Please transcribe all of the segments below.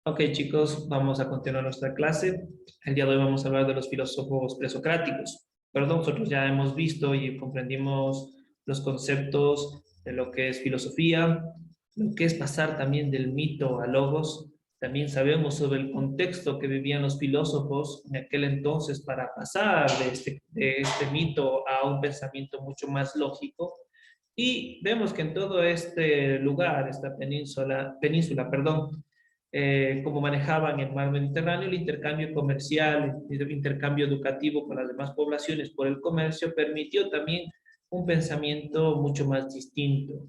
Ok, chicos, vamos a continuar nuestra clase. El día de hoy vamos a hablar de los filósofos presocráticos. Perdón, nosotros ya hemos visto y comprendimos los conceptos de lo que es filosofía, lo que es pasar también del mito a logos. También sabemos sobre el contexto que vivían los filósofos en aquel entonces para pasar de este mito a un pensamiento mucho más lógico. Y vemos que en todo este lugar, esta península, perdón, cómo manejaban el mar Mediterráneo, el intercambio comercial, el intercambio educativo con las demás poblaciones por el comercio, permitió también un pensamiento mucho más distinto,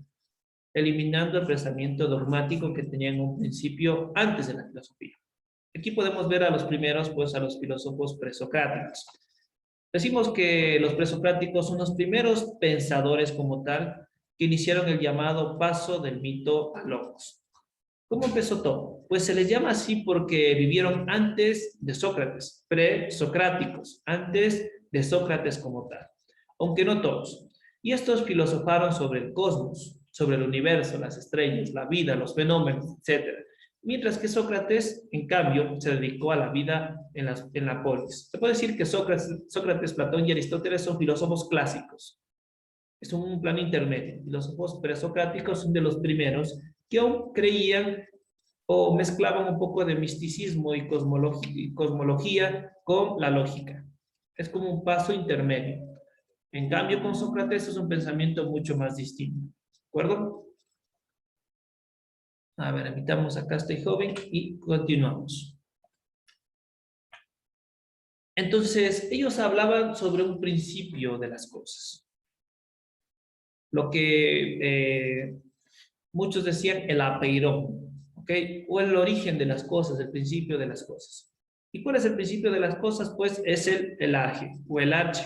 eliminando el pensamiento dogmático que tenían en un principio antes de la filosofía. Aquí podemos ver a los primeros, pues a los filósofos presocráticos. Decimos que los presocráticos son los primeros pensadores como tal que iniciaron el llamado paso del mito a logos. ¿Cómo empezó todo? Pues se les llama así porque vivieron antes de Sócrates, presocráticos, antes de Sócrates como tal, aunque no todos. Y estos filosofaron sobre el cosmos, sobre el universo, las estrellas, la vida, los fenómenos, etc. Mientras que Sócrates, en cambio, se dedicó a la vida en la polis. Se puede decir que Sócrates, Platón y Aristóteles son filósofos clásicos. Es un plano intermedio. Filósofos presocráticos son de los primeros que aún creían o mezclaban un poco de misticismo y cosmología con la lógica. Es como un paso intermedio. En cambio, con Sócrates es un pensamiento mucho más distinto. ¿De acuerdo? A ver, evitamos acá este joven y continuamos. Entonces, ellos hablaban sobre un principio de las cosas. Lo que muchos decían el apeirón, ¿ok? O el origen de las cosas, el principio de las cosas. ¿Y cuál es el principio de las cosas? Pues es el arge o el arche.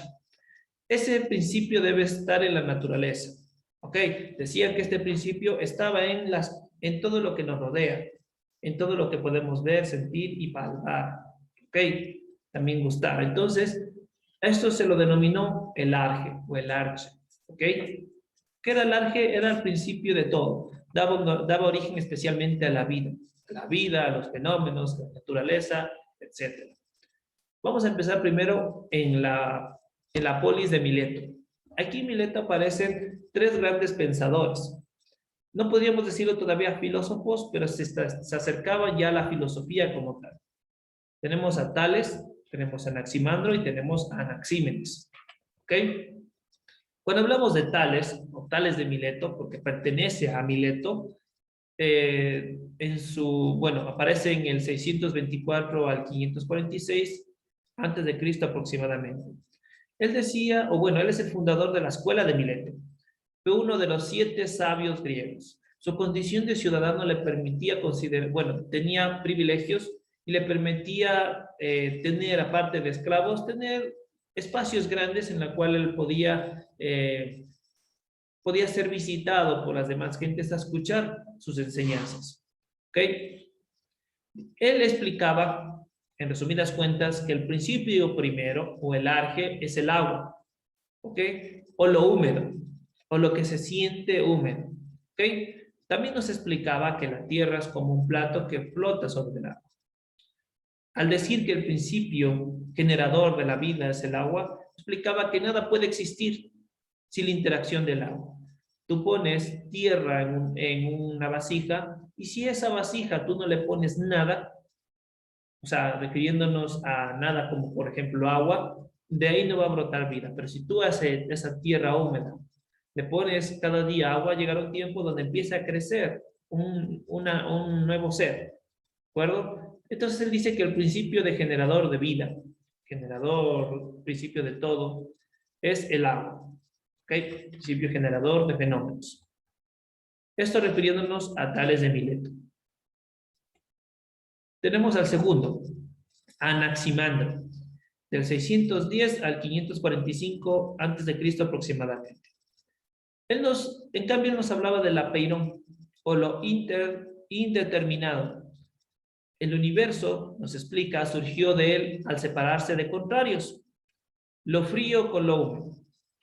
Ese principio debe estar en la naturaleza, ¿ok? Decían que este principio estaba en todo lo que nos rodea, en todo lo que podemos ver, sentir y palpar, ¿ok? También gustar. Entonces, esto se lo denominó el arge o el arche, ¿ok? ¿Qué era el arge? Era el principio de todo. Daba origen especialmente a la vida, a los fenómenos, a la naturaleza, etc. Vamos a empezar primero en la polis de Mileto. Aquí en Mileto aparecen tres grandes pensadores. No podríamos decirlo todavía filósofos, pero se acercaban ya a la filosofía como tal. Tenemos a Tales, tenemos a Anaximandro y tenemos a Anaxímenes. ¿Ok? Cuando hablamos de Tales, o Tales de Mileto, porque pertenece a Mileto, bueno, aparece en el 624 al 546 antes de Cristo aproximadamente. Él decía, o bueno, él es el fundador de la escuela de Mileto. Fue uno de los 7 sabios griegos. Su condición de ciudadano le permitía considerar, bueno, tenía privilegios y le permitía tener, aparte de esclavos, tener espacios grandes en los cuales él podía ser visitado por las demás gentes a escuchar sus enseñanzas. ¿Ok? Él explicaba, en resumidas cuentas, que el principio primero, o el arge, es el agua, ¿ok? O lo húmedo, o lo que se siente húmedo, ¿ok? También nos explicaba que la tierra es como un plato que flota sobre el agua. Al decir que el principio generador de la vida es el agua, explicaba que nada puede existir sin la interacción del agua. Tú pones tierra en una vasija y si esa vasija tú no le pones nada, o sea, refiriéndonos a nada como por ejemplo agua, de ahí no va a brotar vida. Pero si tú haces esa tierra húmeda, le pones cada día agua, llegará un tiempo donde empieza a crecer un nuevo ser. ¿De acuerdo? Entonces él dice que el principio de generador de vida, generador, principio de todo, es el agua. ¿Ok? Principio generador de fenómenos. Esto refiriéndonos a Tales de Mileto. Tenemos al segundo, Anaximandro, del 610 al 545 a.C. aproximadamente. En cambio, nos hablaba del apeirón, o lo indeterminado. El universo, nos explica, surgió de él al separarse de contrarios. Lo frío con lo húmedo.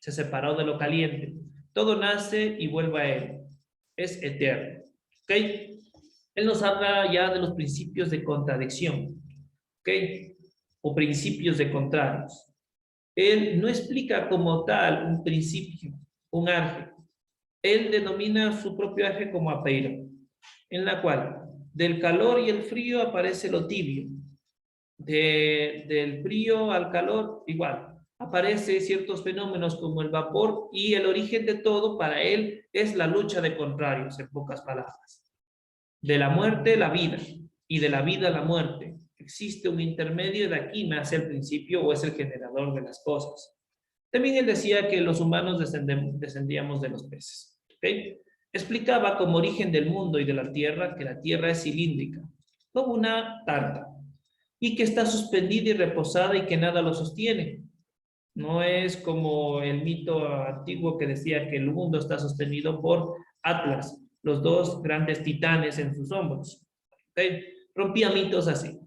Se separó de lo caliente. Todo nace y vuelve a él. Es eterno. ¿Ok? Él nos habla ya de los principios de contradicción, ¿ok? O principios de contrarios. Él no explica como tal un principio, un arje. Él denomina su propio arje como apeiro, en la cual del calor y el frío aparece lo tibio. Del frío al calor, igual. Aparecen ciertos fenómenos como el vapor y el origen de todo para él es la lucha de contrarios, en pocas palabras. De la muerte, la vida, y de la vida, la muerte. Existe un intermedio y de aquí nace el principio o es el generador de las cosas. También él decía que los humanos descendíamos de los peces. ¿Okay? Explicaba como origen del mundo y de la tierra que la tierra es cilíndrica, como una tarta, y que está suspendida y reposada y que nada lo sostiene. No es como el mito antiguo que decía que el mundo está sostenido por Atlas, los dos grandes titanes en sus hombros. ¿Okay? Rompía mitos así.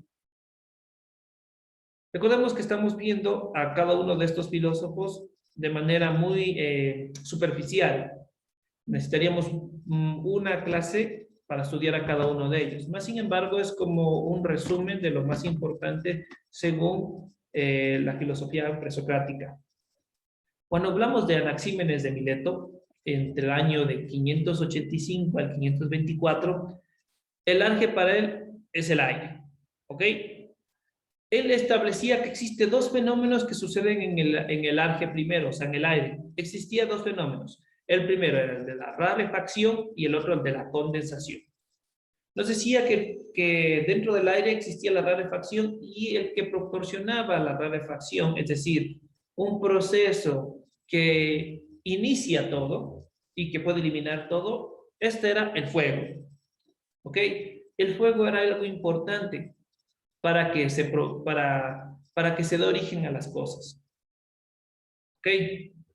Recordemos que estamos viendo a cada uno de estos filósofos de manera muy superficial. Necesitaríamos una clase para estudiar a cada uno de ellos. Más sin embargo, es como un resumen de lo más importante según la filosofía presocrática. Cuando hablamos de Anaxímenes de Mileto, entre el año de 585 al 524, el arje para él es el aire. ¿Ok? Él establecía que existen dos fenómenos que suceden en el arje primero, o sea, en el aire. Existían dos fenómenos. El primero era el de la rarefacción y el otro el de la condensación. Nos decía que dentro del aire existía la rarefacción y el que proporcionaba la rarefacción, es decir, un proceso que inicia todo y que puede eliminar todo, este era el fuego. ¿Ok? El fuego era algo importante para que para que se dé origen a las cosas. ¿Ok?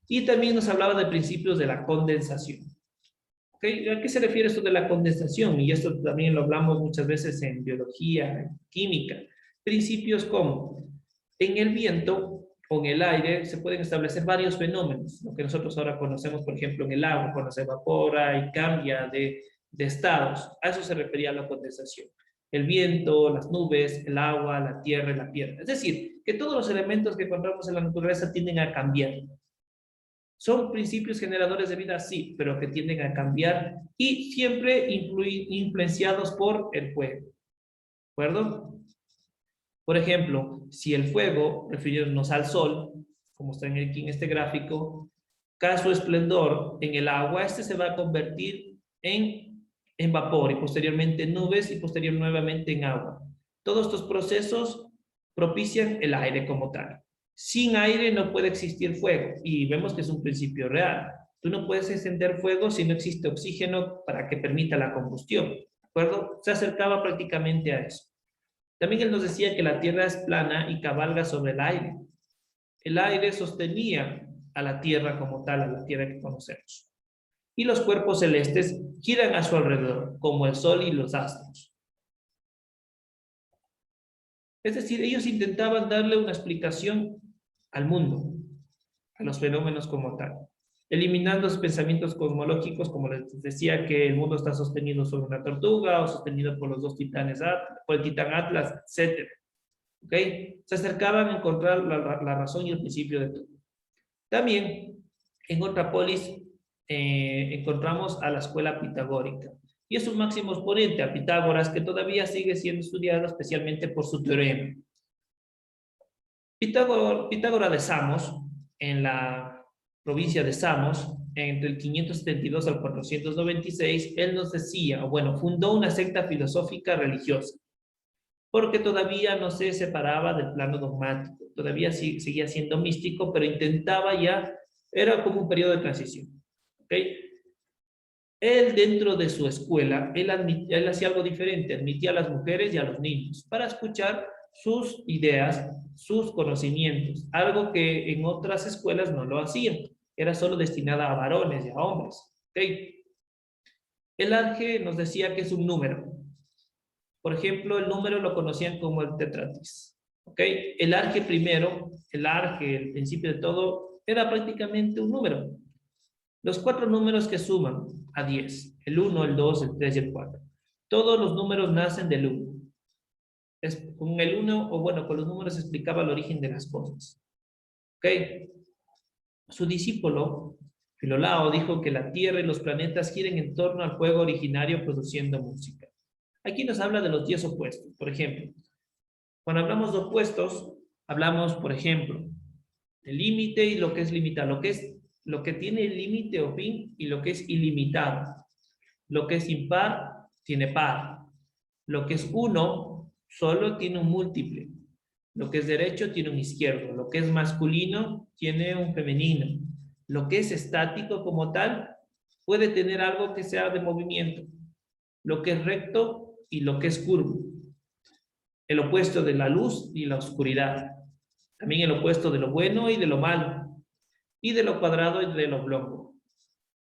Y también nos hablaba de principios de la condensación. ¿Ok? ¿A qué se refiere esto de la condensación? Y esto también lo hablamos muchas veces en biología, en química. Principios como en el viento o en el aire se pueden establecer varios fenómenos, lo que nosotros ahora conocemos, por ejemplo, en el agua, cuando se evapora y cambia de estados. A eso se refería la condensación. El viento, las nubes, el agua, la tierra y la piedra. Es decir, que todos los elementos que encontramos en la naturaleza tienden a cambiar. ¿Son principios generadores de vida? Sí, pero que tienden a cambiar y siempre influenciados por el fuego. ¿De acuerdo? Por ejemplo, si el fuego, refiriéndonos al sol, como está aquí en este gráfico, cada su esplendor en el agua, este se va a convertir en vapor y posteriormente en nubes y posterior nuevamente en agua. Todos estos procesos propician el aire como tal. Sin aire no puede existir fuego y vemos que es un principio real. Tú no puedes encender fuego si no existe oxígeno para que permita la combustión. ¿De acuerdo? Se acercaba prácticamente a eso. También él nos decía que la Tierra es plana y cabalga sobre el aire. El aire sostenía a la Tierra como tal, a la Tierra que conocemos. Y los cuerpos celestes giran a su alrededor, como el Sol y los astros. Es decir, ellos intentaban darle una explicación al mundo, a los fenómenos como tal, eliminando los pensamientos cosmológicos, como les decía, que el mundo está sostenido sobre una tortuga o sostenido por los dos titanes, por el titán Atlas, etc. ¿Ok? Se acercaban a encontrar la razón y el principio de todo. También en otra polis encontramos a la escuela pitagórica. Y es su máximo exponente, a Pitágoras, que todavía sigue siendo estudiado especialmente por su teorema. Pitágoras de Samos, en la provincia de Samos, entre el 572 al 496, él nos decía, o bueno, fundó una secta filosófica religiosa, porque todavía no se separaba del plano dogmático, todavía seguía siendo místico, pero intentaba ya, era como un periodo de transición. ¿Okay? Él dentro de su escuela, él hacía algo diferente, admitía a las mujeres y a los niños para escuchar sus ideas, sus conocimientos, algo que en otras escuelas no lo hacían, era solo destinada a varones y a hombres. ¿Okay? El arge nos decía que es un número. Por ejemplo, el número lo conocían como el tetratis. ¿Ok? El arge primero, el principio de todo, era prácticamente un número. Los 4 números que suman a 10, el 1, el 2, el 3 y el 4. Todos los números nacen del 1. Con el 1, o bueno, con los números se explicaba el origen de las cosas. ¿Ok? Su discípulo, Filolao, dijo que la Tierra y los planetas giran en torno al fuego originario produciendo música. Aquí nos habla de los 10 opuestos. Por ejemplo, cuando hablamos de opuestos, hablamos, por ejemplo, del límite y lo que es limitado, lo que tiene límite o fin y lo que es ilimitado. Lo que es impar tiene par. Lo que es uno solo tiene un múltiple. Lo que es derecho tiene un izquierdo. Lo que es masculino tiene un femenino. Lo que es estático como tal puede tener algo que sea de movimiento. Lo que es recto y lo que es curvo. El opuesto de la luz y la oscuridad. También el opuesto de lo bueno y de lo malo. Y de lo cuadrado y de lo oblongo.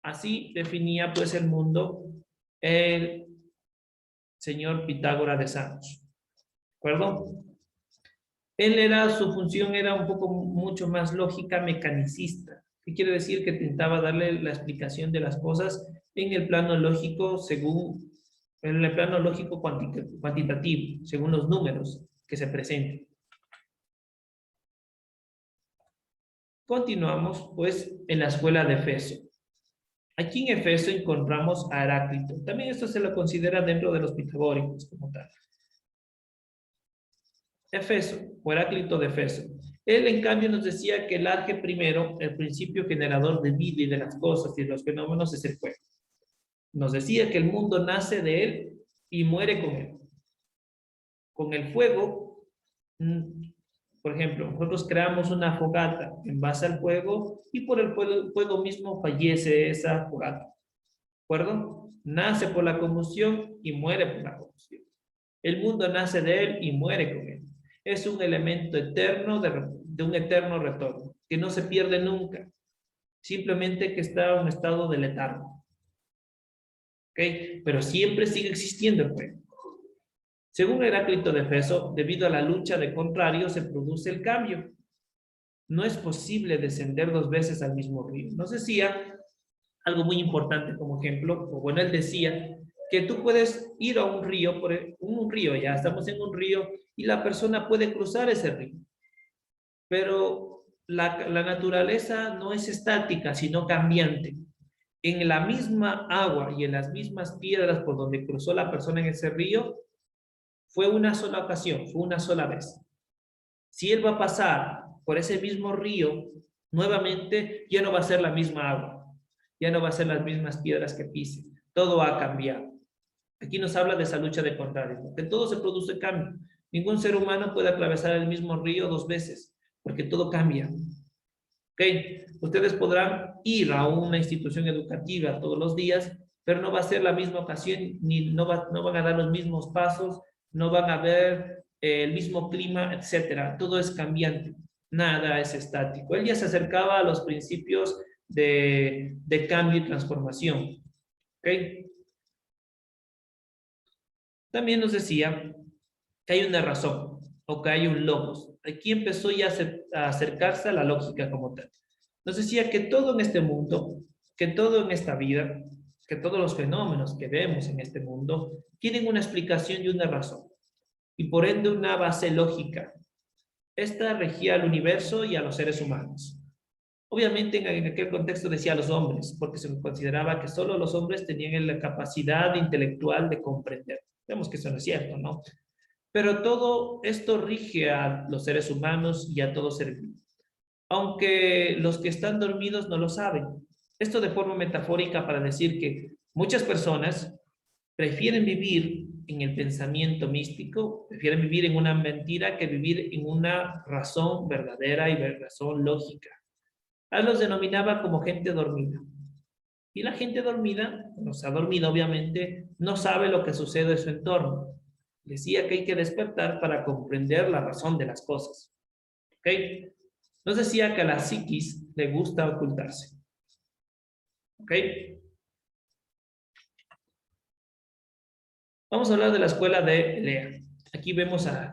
Así definía pues el mundo el señor Pitágoras de Samos. ¿De acuerdo? Su función era un poco mucho más lógica, mecanicista. ¿Qué quiere decir? Que intentaba darle la explicación de las cosas en el plano lógico en el plano lógico cuantitativo, según los números que se presenten. Continuamos, pues, en la escuela de Efeso. Aquí en Efeso encontramos a Heráclito. También esto se lo considera dentro de los pitagóricos como tal. Efeso, o Heráclito de Efeso. Él, en cambio, nos decía que el arge primero, el principio generador de vida y de las cosas y de los fenómenos, es el fuego. Nos decía que el mundo nace de él y muere con él. Con el fuego, por ejemplo, nosotros creamos una fogata en base al fuego y por el fuego mismo fallece esa fogata. ¿De acuerdo? Nace por la combustión y muere por la combustión. El mundo nace de él y muere con él. Es un elemento eterno de un eterno retorno, que no se pierde nunca, simplemente que está en un estado de letargo. ¿Ok? Pero siempre sigue existiendo el fuego. Según Heráclito de Efeso, debido a la lucha de contrarios se produce el cambio. No es posible descender 2 veces al mismo río. Nos decía algo muy importante como ejemplo, o bueno, él decía que tú puedes ir a un río, ya estamos en un río, y la persona puede cruzar ese río. Pero la naturaleza no es estática, sino cambiante. En la misma agua y en las mismas piedras por donde cruzó la persona en ese río, fue una sola ocasión, fue una sola vez. Si él va a pasar por ese mismo río, nuevamente ya no va a ser la misma agua, ya no va a ser las mismas piedras que pise, todo ha cambiado. Aquí nos habla de esa lucha de contrarios, que todo se produce cambio. Ningún ser humano puede atravesar el mismo río 2 veces, porque todo cambia. ¿Ok? Ustedes podrán ir a una institución educativa todos los días, pero no va a ser la misma ocasión, ni no van a dar los mismos pasos, no van a ver el mismo clima, etcétera. Todo es cambiante, nada es estático. Él ya se acercaba a los principios de cambio y transformación. ¿Ok? También nos decía que hay una razón o que hay un logos. Aquí empezó ya a acercarse a la lógica como tal. Nos decía que todo en este mundo, que todo en esta vida, que todos los fenómenos que vemos en este mundo tienen una explicación y una razón, y por ende una base lógica. Esta regía al universo y a los seres humanos. Obviamente en aquel contexto decía a los hombres, porque se consideraba que solo los hombres tenían la capacidad intelectual de comprender. Vemos que eso no es cierto, ¿no? Pero todo esto rige a los seres humanos y a todo ser vivo. Aunque los que están dormidos no lo saben. Esto de forma metafórica para decir que muchas personas prefieren vivir en el pensamiento místico, prefieren vivir en una mentira que vivir en una razón verdadera y razón lógica. A los denominaba como gente dormida. Y la gente dormida, no se ha dormido obviamente, no sabe lo que sucede en su entorno. Decía que hay que despertar para comprender la razón de las cosas. ¿Ok? Nos decía que a la psiquis le gusta ocultarse. ¿Ok? Vamos a hablar de la escuela de Elea. Aquí vemos a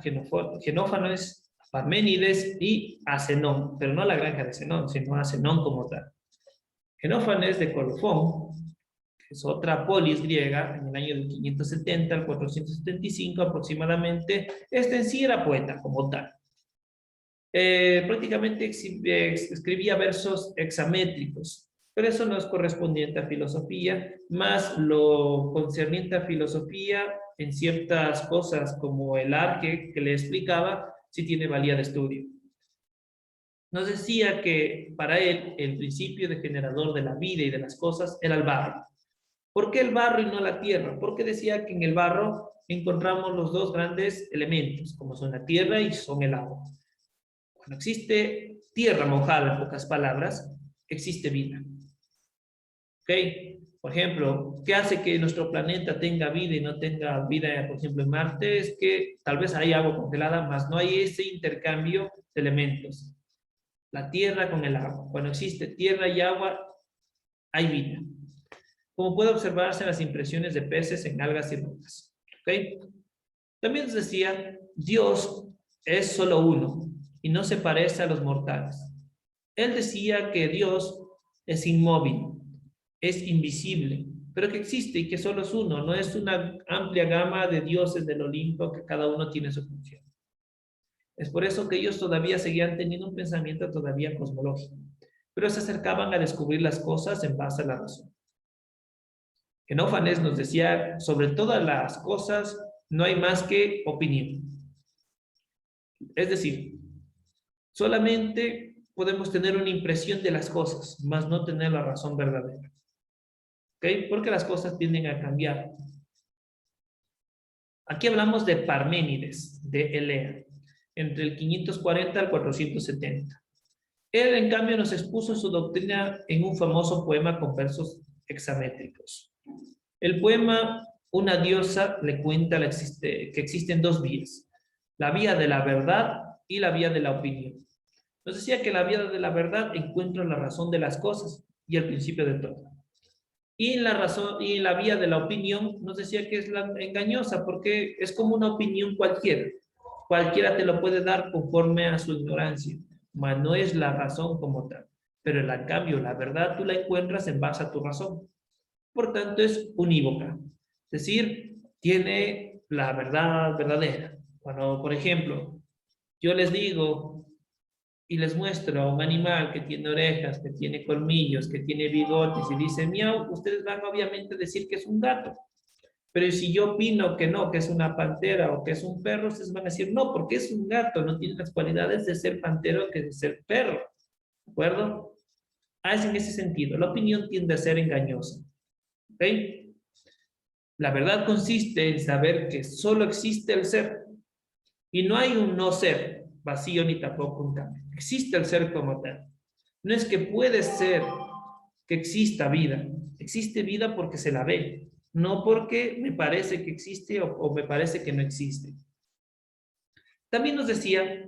Genófanes, a Parménides y a Zenón, pero no a la granja de Zenón, sino a Zenón como tal. Genófanes de Colofón, es otra polis griega, en el año del 570 al 475 aproximadamente. Este en sí era poeta como tal. Prácticamente escribía versos hexamétricos, pero eso no es correspondiente a filosofía, más lo concerniente a filosofía en ciertas cosas como el arque que le explicaba, sí tiene valía de estudio. Nos decía que para él el principio de generador de la vida y de las cosas era el barro. ¿Por qué el barro y no la tierra? Porque decía que en el barro encontramos los dos grandes elementos, como son la tierra y son el agua. Cuando existe tierra mojada, en pocas palabras, existe vida. ¿Ok? Por ejemplo, ¿qué hace que nuestro planeta tenga vida y no tenga vida, por ejemplo, en Marte? Es que tal vez hay agua congelada, mas no hay ese intercambio de elementos. La tierra con el agua. Cuando existe tierra y agua, hay vida. Como puede observarse en las impresiones de peces en algas y rocas. ¿Ok? También nos decía, Dios es solo uno y no se parece a los mortales. Él decía que Dios es inmóvil, es invisible, pero que existe y que solo es uno, no es una amplia gama de dioses del Olimpo que cada uno tiene su función. Es por eso que ellos todavía seguían teniendo un pensamiento todavía cosmológico, pero se acercaban a descubrir las cosas en base a la razón. Genófanes nos decía, sobre todas las cosas no hay más que opinión. Es decir, solamente podemos tener una impresión de las cosas, más no tener la razón verdadera. ¿Ok? Porque las cosas tienden a cambiar. Aquí hablamos de Parménides, de Elea, entre el 540 al 470. Él, en cambio, nos expuso su doctrina en un famoso poema con versos hexamétricos. El poema, una diosa le cuenta que existen dos vías, la vía de la verdad y la vía de la opinión. Nos decía que la vía de la verdad encuentra la razón de las cosas y el principio de todo. Y la razón y la vía de la opinión nos decía que es la engañosa porque es como una opinión cualquiera. Cualquiera te lo puede dar conforme a su ignorancia, mas no es la razón como tal. Pero en cambio, la verdad tú la encuentras en base a tu razón. Por tanto, es unívoca. Es decir, tiene la verdad verdadera. Cuando, por ejemplo, yo les digo y les muestro a un animal que tiene orejas, que tiene colmillos, que tiene bigotes y dice miau, ustedes van obviamente a decir que es un gato. Pero si yo opino que no, que es una pantera o que es un perro, ustedes van a decir no, porque es un gato, no tiene las cualidades de ser pantero que de ser perro. ¿De acuerdo? Es en ese sentido. La opinión tiende a ser engañosa. ¿Ok? La verdad consiste en saber que solo existe el ser y no hay un no ser vacío ni tampoco un cambio. Existe el ser como tal. No es que puede ser que exista vida. Existe vida porque se la ve, no porque me parece que existe o me parece que no existe. También nos decía,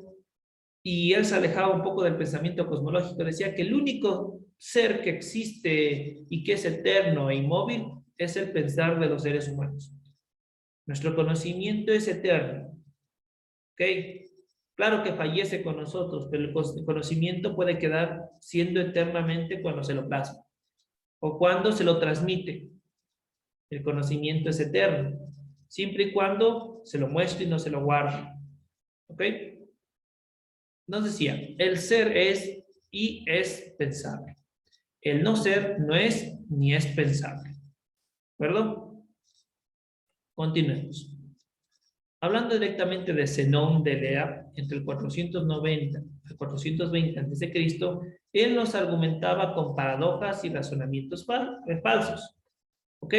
y él se alejaba un poco del pensamiento cosmológico, decía que el único ser que existe y que es eterno e inmóvil es el pensar de los seres humanos. Nuestro conocimiento es eterno. ¿Ok? Claro que fallece con nosotros, pero el conocimiento puede quedar siendo eternamente cuando se lo plasma o cuando se lo transmite. El conocimiento es eterno, siempre y cuando se lo muestre y no se lo guarde. ¿Ok? Nos decía, el ser es y es pensable. El no ser no es ni es pensable. ¿De acuerdo? Continuemos. Hablando directamente de Zenón de Elea, entre el 490 y 420 a.C., él nos argumentaba con paradojas y razonamientos falsos. ¿Ok?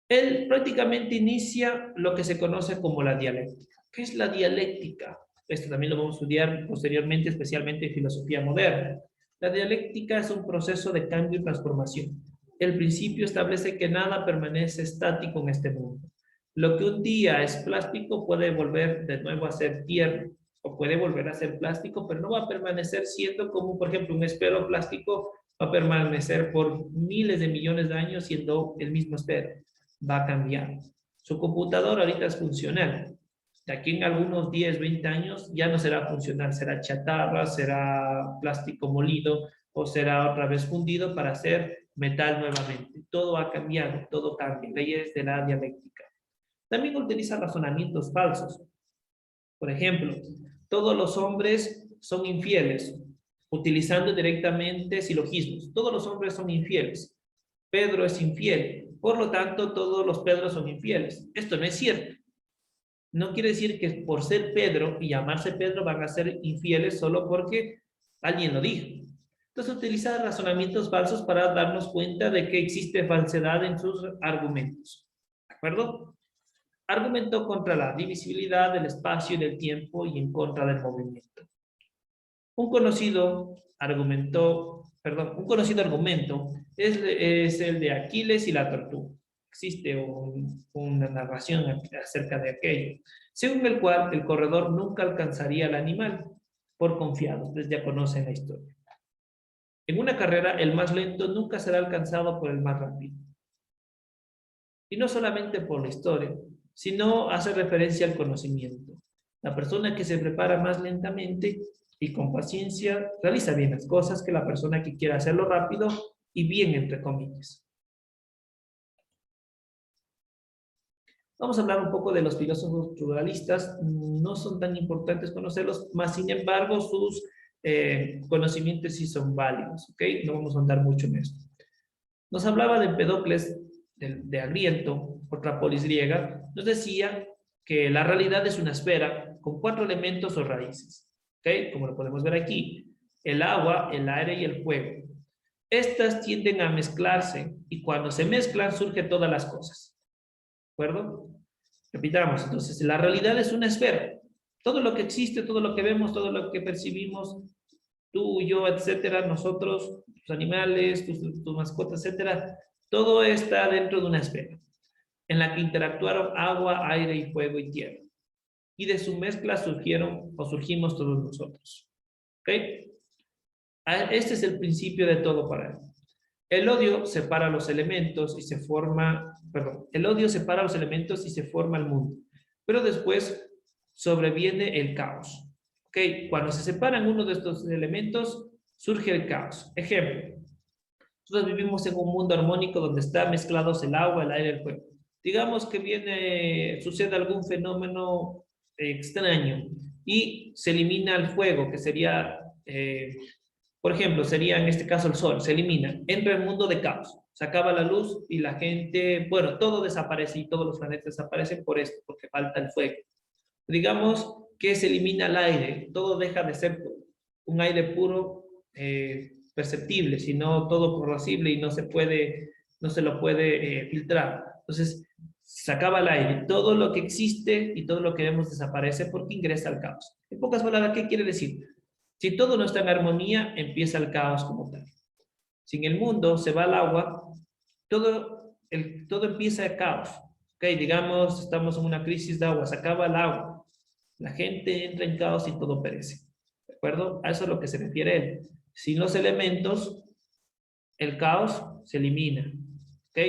Él prácticamente inicia lo que se conoce como la dialéctica. ¿Qué es la dialéctica? Esto también lo vamos a estudiar posteriormente, especialmente en filosofía moderna. La dialéctica es un proceso de cambio y transformación. El principio establece que nada permanece estático en este mundo. Lo que un día es plástico puede volver de nuevo a ser tierra, o puede volver a ser plástico, pero no va a permanecer siendo como, por ejemplo, un esfero plástico va a permanecer por miles de millones de años siendo el mismo esfero. Va a cambiar. Su computadora ahorita es funcional. De aquí en algunos 10, 20 años ya no será funcional, será chatarra, será plástico molido o será otra vez fundido para hacer metal nuevamente. Todo ha cambiado, todo cambia. Leyes de la dialéctica. También utiliza razonamientos falsos. Por ejemplo, todos los hombres son infieles, utilizando directamente silogismos. Todos los hombres son infieles. Pedro es infiel. Por lo tanto, todos los Pedros son infieles. Esto no es cierto. No quiere decir que por ser Pedro y llamarse Pedro van a ser infieles solo porque alguien lo dijo. Entonces utiliza razonamientos falsos para darnos cuenta de que existe falsedad en sus argumentos. ¿De acuerdo? Argumentó contra la divisibilidad del espacio y del tiempo y en contra del movimiento. Un conocido argumento es el de Aquiles y la tortuga. Existe una narración acerca de aquello, según el cual el corredor nunca alcanzaría al animal por confiado. Ustedes ya conocen la historia. En una carrera, el más lento nunca será alcanzado por el más rápido. Y no solamente por la historia, sino hace referencia al conocimiento. La persona que se prepara más lentamente y con paciencia realiza bien las cosas que la persona que quiere hacerlo rápido y bien, entre comillas. Vamos a hablar un poco de los filósofos pluralistas. No son tan importantes conocerlos, más sin embargo sus conocimientos sí son válidos, ¿ok? No vamos a andar mucho en esto. Nos hablaba de Empedocles, de Agriento, otra polis griega, nos decía que la realidad es una esfera con 4 elementos o raíces, ¿ok? Como lo podemos ver aquí, el agua, el aire y el fuego. Estas tienden a mezclarse y cuando se mezclan surgen todas las cosas, ¿de acuerdo? Repitamos, entonces, la realidad es una esfera. Todo lo que existe, todo lo que vemos, todo lo que percibimos, tú, yo, etcétera, nosotros, tus animales, tus mascotas, etcétera, todo está dentro de una esfera en la que interactuaron agua, aire y fuego y tierra. Y de su mezcla surgieron o surgimos todos nosotros. ¿Ok? Este es el principio de todo para él. El odio separa los elementos y se forma, el odio separa los elementos y se forma el mundo. Pero después sobreviene el caos. ¿Ok? Cuando se separan uno de estos elementos, surge el caos. Ejemplo, nosotros vivimos en un mundo armónico donde están mezclados el agua, el aire y el fuego. Digamos que sucede algún fenómeno extraño y se elimina el fuego, que sería, por ejemplo, sería en este caso el sol, se elimina, entra el mundo de caos, se acaba la luz y la gente, bueno, todo desaparece y todos los planetas desaparecen por esto, porque falta el fuego. Digamos que se elimina el aire, todo deja de ser un aire puro, perceptible, sino todo corrosible y no se lo puede filtrar. Entonces, se acaba el aire, todo lo que existe y todo lo que vemos desaparece porque ingresa al caos. En pocas palabras, ¿qué quiere decir? Si todo no está en armonía, empieza el caos como tal. Si en el mundo se va el agua, todo empieza el caos. Okay, digamos, estamos en una crisis de agua, se acaba el agua, la gente entra en caos y todo perece. ¿De acuerdo? A eso es lo que se refiere él. Sin los elementos, el caos se elimina. ¿Ok?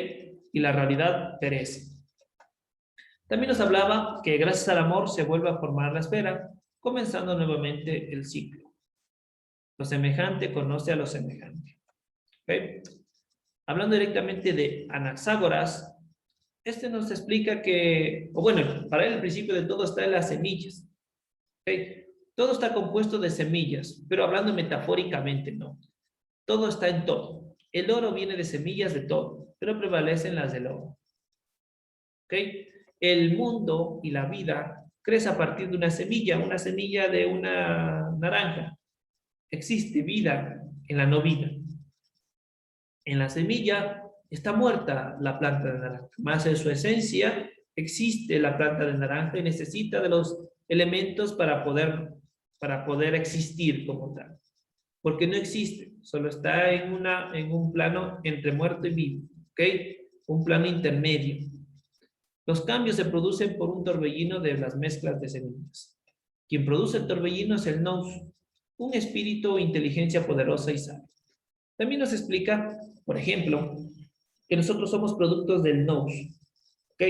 Y la realidad perece. También nos hablaba que gracias al amor se vuelve a formar la esfera, comenzando nuevamente el ciclo. Lo semejante conoce a lo semejante. ¿Ok? Hablando directamente de Anaxágoras, este nos explica que, o bueno, para él el principio de todo está en las semillas. ¿Okay? Todo está compuesto de semillas, pero hablando metafóricamente, no. Todo está en todo. El oro viene de semillas de todo, pero prevalecen las del oro. ¿Ok? El mundo y la vida crece a partir de una semilla de una naranja. Existe vida en la no vida. En la semilla está muerta la planta de naranja, más en su esencia existe la planta de naranja y necesita de los elementos para poder existir como tal. Porque no existe, solo está en un plano entre muerto y vivo, ¿ok? Un plano intermedio. Los cambios se producen por un torbellino de las mezclas de semillas. Quien produce el torbellino es el nous, un espíritu o inteligencia poderosa y sabia. También nos explica, por ejemplo, que nosotros somos productos del nous, ¿ok?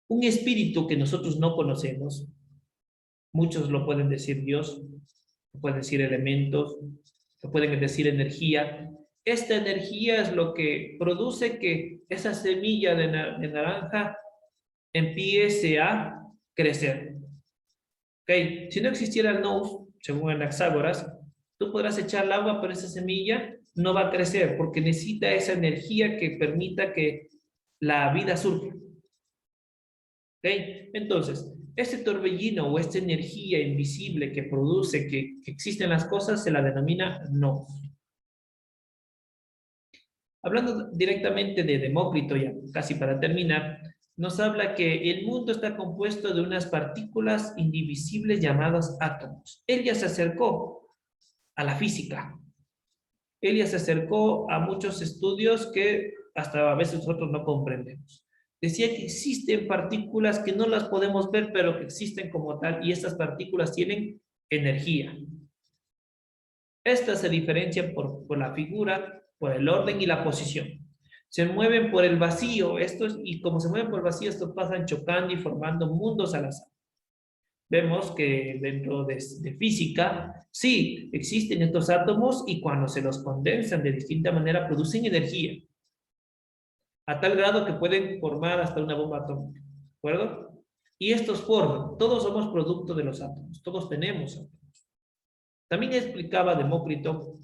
Un espíritu que nosotros no conocemos, muchos lo pueden decir Dios, lo pueden decir elementos, lo pueden decir energía, Esta energía es lo que produce que esa semilla de naranja empiece a crecer. ¿Ok? Si no existiera el nous, según Anaxágoras, tú podrás echar el agua, pero esa semilla no va a crecer porque necesita esa energía que permita que la vida surja. ¿Ok? Entonces, este torbellino o esta energía invisible que produce que existen las cosas se la denomina nous. Hablando directamente de Demócrito, ya casi para terminar, nos habla que el mundo está compuesto de unas partículas indivisibles llamadas átomos. Él ya se acercó a la física. Él ya se acercó a muchos estudios que hasta a veces nosotros no comprendemos. Decía que existen partículas que no las podemos ver, pero que existen como tal, y estas partículas tienen energía. Estas se diferencian por la figura, por el orden y la posición. Se mueven por el vacío, y como se mueven por el vacío, estos pasan chocando y formando mundos al azar. Vemos que dentro de física, sí, existen estos átomos y cuando se los condensan de distinta manera producen energía, a tal grado que pueden formar hasta una bomba atómica, ¿de acuerdo? Y estos forman, todos somos producto de los átomos, todos tenemos átomos. También explicaba Demócrito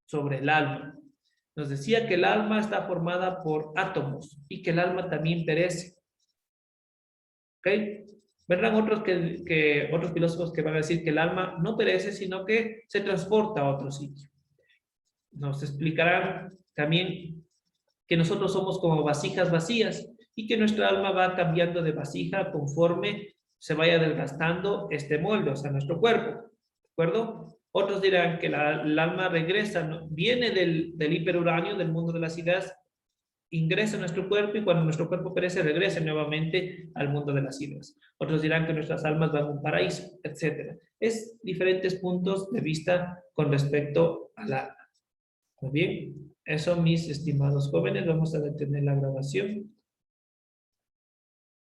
sobre el alma. Nos decía que el alma está formada por átomos y que el alma también perece. ¿Ok? Vendrán otros filósofos que van a decir que el alma no perece, sino que se transporta a otro sitio. Nos explicarán también que nosotros somos como vasijas vacías y que nuestra alma va cambiando de vasija conforme se vaya desgastando este molde, o sea, nuestro cuerpo. ¿De acuerdo? Otros dirán que el alma regresa, ¿no? Viene del hiperuranio, del mundo de las ideas, ingresa a nuestro cuerpo y cuando nuestro cuerpo perece, regresa nuevamente al mundo de las ideas. Otros dirán que nuestras almas van a un paraíso, etc. Es diferentes puntos de vista con respecto a la... Muy bien, eso mis estimados jóvenes, vamos a detener la grabación.